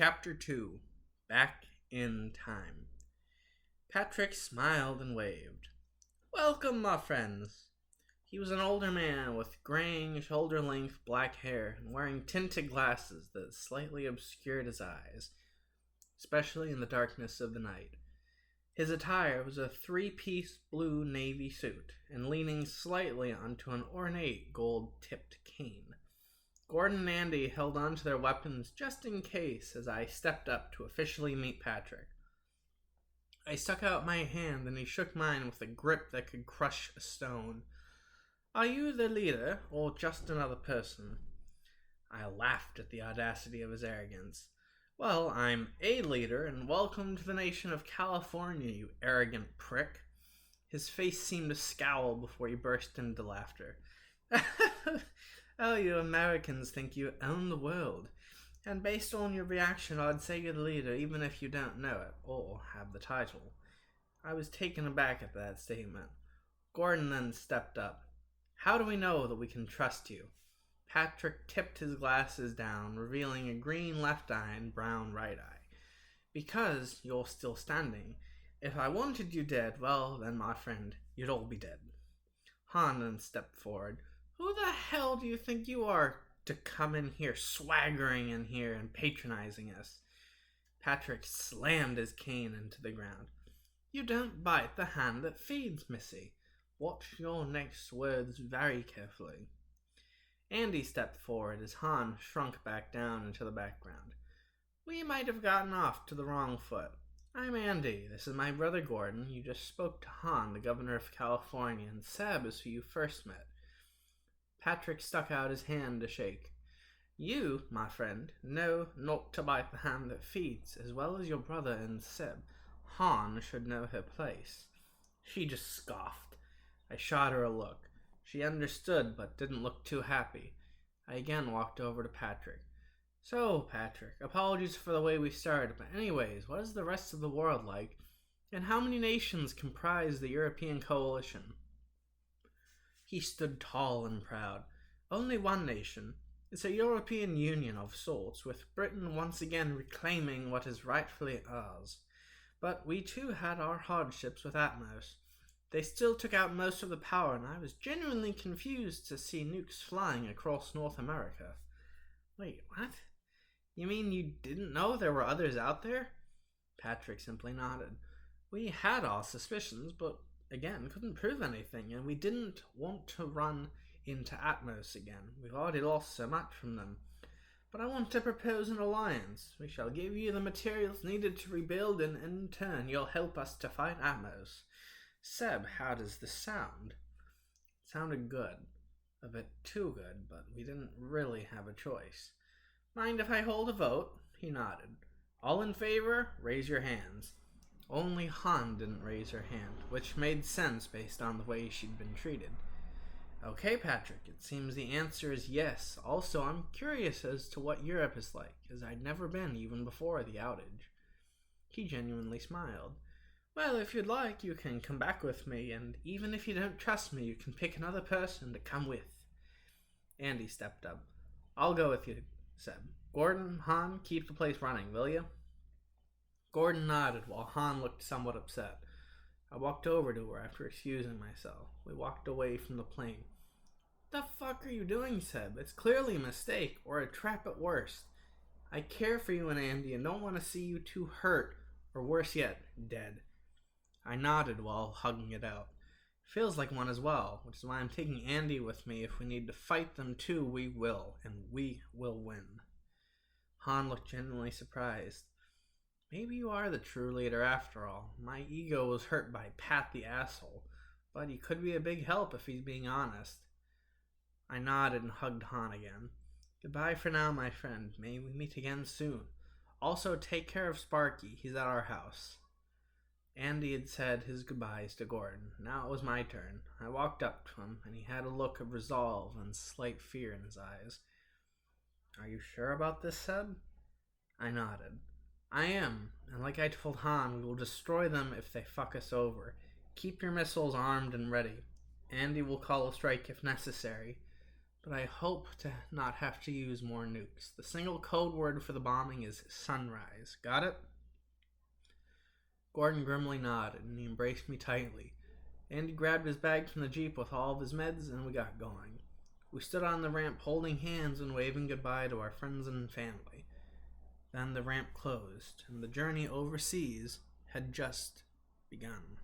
Chapter 2 Back in Time. Patrick smiled and waved. Welcome, my friends. He was an older man with graying, shoulder-length black hair and wearing tinted glasses that slightly obscured his eyes, especially in the darkness of the night. His attire was a three-piece blue navy suit and leaning slightly onto an ornate gold-tipped cane. Gordon and Andy held on to their weapons just in case as I stepped up to officially meet Patrick. I stuck out my hand and he shook mine with a grip that could crush a stone. Are you the leader, or just another person? I laughed at the audacity of his arrogance. Well, I'm a leader, and welcome to the nation of California, you arrogant prick. His face seemed to scowl before he burst into laughter. Oh, you Americans think you own the world. And based on your reaction, I'd say you're the leader, even if you don't know it, or have the title. I was taken aback at that statement. Gordon then stepped up. How do we know that we can trust you? Patrick tipped his glasses down, revealing a green left eye and brown right eye. Because you're still standing. If I wanted you dead, well, then, my friend, you'd all be dead. Han then stepped forward. Who the hell do you think you are to come in here, swaggering in here and patronizing us? Patrick slammed his cane into the ground. You don't bite the hand that feeds, missy. Watch your next words very carefully. Andy stepped forward as Han shrunk back down into the background. We might have gotten off to the wrong foot. I'm Andy. This is my brother Gordon. You just spoke to Han, the governor of California, and Seb is who you first met. Patrick stuck out his hand to shake. You, my friend, know not to bite the hand that feeds, as well as your brother and Seb. Han should know her place. She just scoffed. I shot her a look. She understood, but didn't look too happy. I again walked over to Patrick. So, Patrick, apologies for the way we started, but anyways, what is the rest of the world like? And how many nations comprise the European coalition? He stood tall and proud. Only one nation. It's a European Union of sorts, with Britain once again reclaiming what is rightfully ours. But we too had our hardships with Atmos. They still took out most of the power, and I was genuinely confused to see nukes flying across North America. Wait, what? You mean you didn't know there were others out there? Patrick simply nodded. We had our suspicions, but again, couldn't prove anything, and we didn't want to run into Atmos again. We've already lost so much from them. But I want to propose an alliance. We shall give you the materials needed to rebuild, and in turn you'll help us to fight Atmos. Seb, how does this sound? It sounded good. A bit too good, but we didn't really have a choice. Mind if I hold a vote? He nodded. All in favor? Raise your hands. Only Han didn't raise her hand, which made sense based on the way she'd been treated. Okay, Patrick, it seems the answer is yes. Also, I'm curious as to what Europe is like, as I'd never been even before the outage. He genuinely smiled. Well, if you'd like, you can come back with me, and even if you don't trust me, you can pick another person to come with. Andy stepped up. I'll go with you, Seb. Gordon, Han, keep the place running, will you? Gordon nodded while Han looked somewhat upset. I walked over to her after excusing myself. We walked away from the plane. The fuck are you doing, Seb? It's clearly a mistake, or a trap at worst. I care for you and Andy and don't want to see you two hurt, or worse yet, dead. I nodded while hugging it out. Feels like one as well, which is why I'm taking Andy with me. If we need to fight them too, we will, and we will win. Han looked genuinely surprised. Maybe you are the true leader after all. My ego was hurt by Pat the asshole, but he could be a big help if he's being honest. I nodded and hugged Han again. Goodbye for now, my friend. May we meet again soon. Also, take care of Sparky. He's at our house. Andy had said his goodbyes to Gordon. Now it was my turn. I walked up to him, and he had a look of resolve and slight fear in his eyes. Are you sure about this, Seb? I nodded. I am, and like I told Han, we will destroy them if they fuck us over. Keep your missiles armed and ready. Andy will call a strike if necessary. but I hope to not have to use more nukes. The single code word for the bombing is sunrise. Got it? Gordon grimly nodded, and he embraced me tightly. Andy grabbed his bag from the Jeep with all of his meds, and we got going. We stood on the ramp holding hands and waving goodbye to our friends and family. Then the ramp closed, and the journey overseas had just begun.